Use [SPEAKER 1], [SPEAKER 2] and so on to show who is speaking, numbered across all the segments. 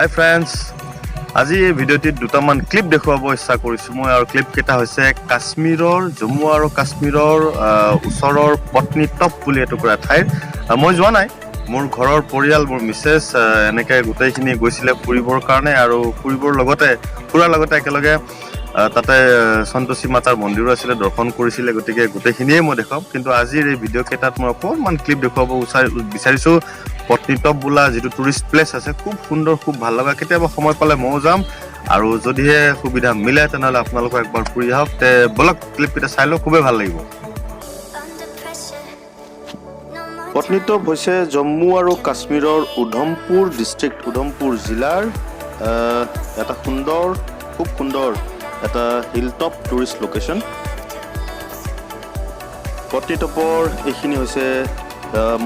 [SPEAKER 1] Hi friends, আজি এই ভিডিঅ'টিত দুটামান ক্লিপ দেখুৱাব ইচ্ছা কৰিছোঁ মই আৰু ক্লিপ কেইটা হৈছে কাশ্মীৰৰ জম্মু আৰু কাশ্মীৰৰ ওচৰৰ পত্নীটপ বুলি এটুকুৰা ঠাইৰ মই যোৱা নাই মোৰ ঘৰৰ পৰিয়াল মোৰ মিছেছ এনেকৈ গোটেইখিনি গৈছিলে ফুৰিবৰ কাৰণে আৰু ফুৰিবৰ লগতে ফুৰাৰ লগতে একেলগে তাতে সন্তোষী মাতাৰ মন্দিৰো আছিলে দৰ্শন কৰিছিলে গতিকে গোটেইখিনিয়ে মই দেখাম কিন্তু আজিৰ এই ভিডিঅ' কেইটাত মই অকণমান ক্লিপ দেখুৱাব বিচাৰিছোঁ পত্নীটপ বোলা যিটো টুৰিষ্ট প্লেচ আছে খুব সুন্দৰ খুব ভাল লগা কেতিয়াবা সময় পালে ময়ো যাম আৰু যদিহে সুবিধা মিলে তেনেহ'লে আপোনালোকক একবাৰ ফুৰি আহক তে বলক ক্লিপকেইটা চাই লওক খুবেই ভাল লাগিব পত্নীটপ হৈছে জম্মু আৰু কাশ্মীৰৰ উধমপুৰ ডিষ্ট্ৰিক্ট উধমপুৰ জিলাৰ এটা খুব সুন্দৰ এটা হিলটপ টুৰিষ্ট লোকেশ্যন পত্নীটপৰ এইখিনি হৈছে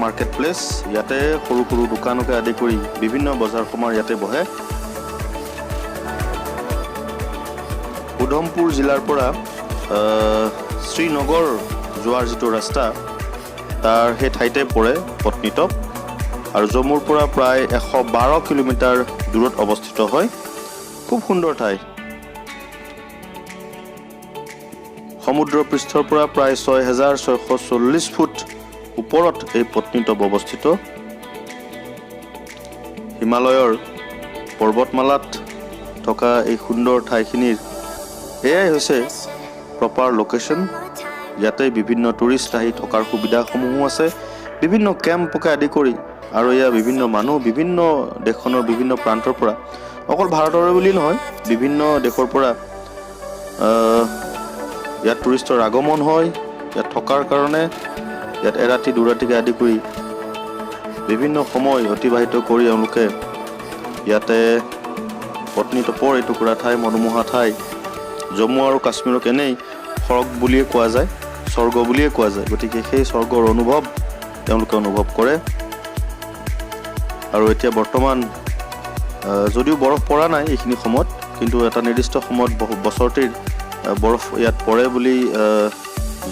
[SPEAKER 1] মাৰ্কেট প্লেচ ইয়াতে সৰু সৰু দোকানকে আদি কৰি বিভিন্ন বজাৰ সমাৰ ইয়াতে বহে উধমপুৰ জিলাৰ পৰা শ্ৰীনগৰ যোৱাৰ যিটো ৰাস্তা তাৰ সেই ঠাইতে পৰে পত্নীটপ আৰু জম্মুৰ পৰা প্ৰায় 112 কিলোমিটাৰ দূৰত অৱস্থিত হয় খুব সুন্দৰ ঠাই সমুদ্ৰ পৃষ্ঠৰ পৰা প্ৰায় 6640 ফুট ওপৰত এই পত্নীটপ অৱস্থিত হিমালয়ৰ পৰ্বতমালাত থকা এই সুন্দৰ ঠাইখিনিৰ এয়াই হৈছে প্ৰপাৰ লোকেশ্যন ইয়াতে বিভিন্ন টুৰিষ্ট আহি থকাৰ সুবিধাসমূহো আছে বিভিন্ন কেম্পকে আদি কৰি আৰু ইয়াৰ বিভিন্ন মানুহ বিভিন্ন দেশখনৰ বিভিন্ন প্ৰান্তৰ পৰা অকল ভাৰতৰে বুলি নহয় বিভিন্ন দেশৰ পৰা ইয়াত টুৰিষ্টৰ আগমন হয় ইয়াত থকাৰ কাৰণে ইয়াত এৰাতি দুৰাতিকে আদি কৰি বিভিন্ন সময় অতিবাহিত কৰি এওঁলোকে ইয়াতে পত্নীটপৰ এটুকুৰা ঠাই মনোমোহা ঠাই জম্মু আৰু কাশ্মীৰক এনেই স্বৰ্গ বুলিয়ে কোৱা যায় স্বৰ্গ বুলিয়ে কোৱা যায় গতিকে সেই স্বৰ্গৰ অনুভৱ তেওঁলোকে অনুভৱ কৰে আৰু এতিয়া বৰ্তমান যদিও বৰফ পৰা নাই এইখিনি সময়ত কিন্তু এটা নিৰ্দিষ্ট সময়ত বছৰটিৰ বৰফ ইয়াত পৰে বুলি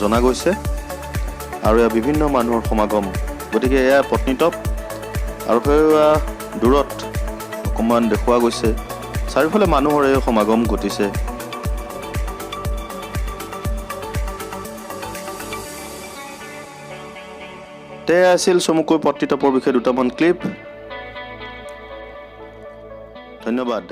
[SPEAKER 1] জনা গৈছে আৰু ইয়াৰ বিভিন্ন মানুহৰ সমাগম গতিকে এয়া পত্নীটপ আৰু সেয়া দূৰত অকণমান দেখুওৱা গৈছে চাৰিওফালে মানুহৰে সমাগম ঘটিছে তে আছিল চমুকৈ পত্নীটপৰ বিষয়ে দুটামান ক্লিপ ধন্যবাদ